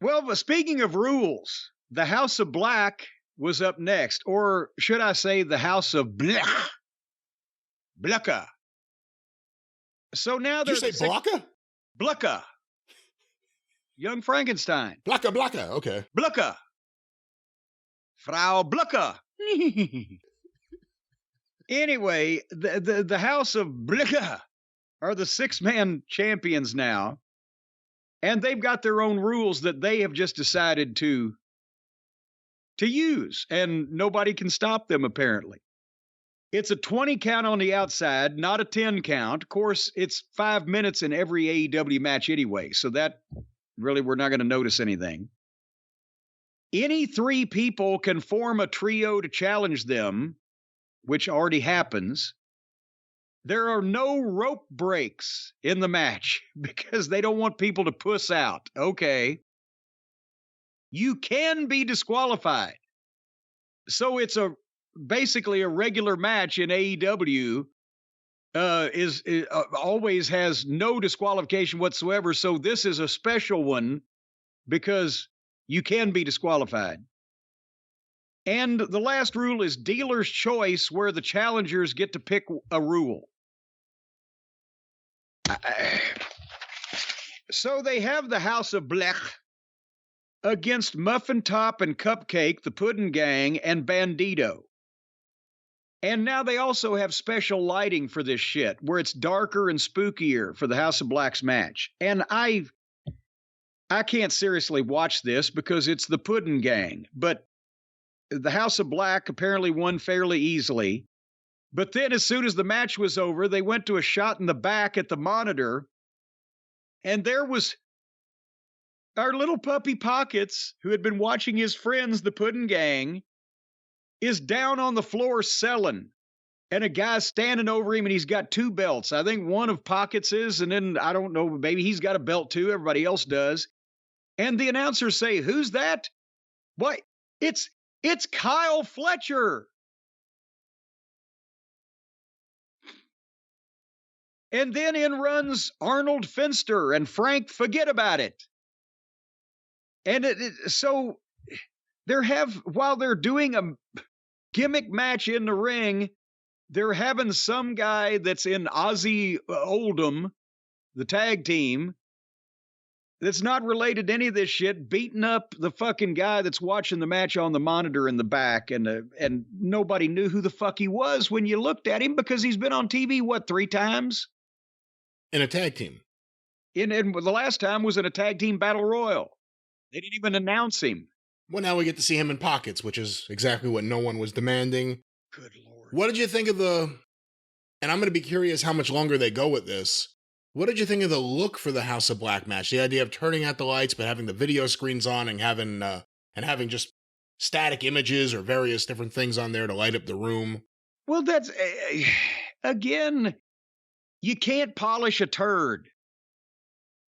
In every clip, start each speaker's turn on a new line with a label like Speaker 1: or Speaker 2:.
Speaker 1: Well, but speaking of rules, the House of Black was up next, or should I say the House of Blech? Blecka. So now
Speaker 2: Did you say Blaka?
Speaker 1: Blecka. Young Frankenstein.
Speaker 2: Blaka. Okay.
Speaker 1: Blecka. Frau Blecka. Anyway, the House of Blecka are the six-man champions now, and they've got their own rules that they have just decided to use, and nobody can stop them, apparently. It's a 20 count on the outside, not a 10 count. Of course, it's 5 minutes in every AEW match anyway, so that really we're not going to notice anything. Any three people can form a trio to challenge them, which already happens. There are no rope breaks in the match because they don't want people to puss out. Okay. You can be disqualified. So it's basically a regular match in AEW always has no disqualification whatsoever. So this is a special one because you can be disqualified. And the last rule is dealer's choice, where the challengers get to pick a rule. So they have the House of Blech against Muffin Top and Cupcake, the Puddin' Gang, and Bandido. And now they also have special lighting for this shit, where it's darker and spookier for the House of Black's match. And I can't seriously watch this because it's the Puddin' Gang. But the House of Black apparently won fairly easily. But then as soon as the match was over, they went to a shot in the back at the monitor. And there was our little puppy Pockets, who had been watching his friends, the Puddin' Gang, is down on the floor selling. And a guy's standing over him, and he's got two belts. I think one of Pockets is, and then, I don't know, maybe he's got a belt too. Everybody else does. And the announcers say, "Who's that?" "Why, it's Kyle Fletcher." And then in runs Arnold Finster and Frank Forget About It. And so while they're doing a gimmick match in the ring, they're having some guy that's in Aussie Oldham, the tag team, that's not related to any of this shit, beating up the fucking guy that's watching the match on the monitor in the back. And nobody knew who the fuck he was when you looked at him because he's been on TV, 3 times?
Speaker 2: In a tag team.
Speaker 1: And the last time was in a tag team battle royal. They didn't even announce him.
Speaker 2: Well, now we get to see him in Pockets, which is exactly what no one was demanding.
Speaker 1: Good Lord.
Speaker 2: What did you think of and I'm going to be curious how much longer they go with this. What did you think of the look for the House of Black match? The idea of turning out the lights, but having the video screens on and having just static images or various different things on there to light up the room.
Speaker 1: Well, that's, again, you can't polish a turd.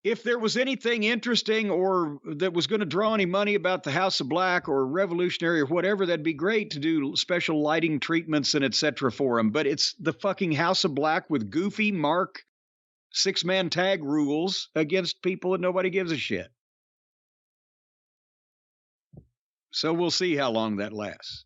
Speaker 1: If there was anything interesting or that was going to draw any money about the House of Black or Revolutionary or whatever, that'd be great to do special lighting treatments and etc. for them. But it's the fucking House of Black with goofy Mark 6-man tag rules against people that nobody gives a shit. So we'll see how long that lasts.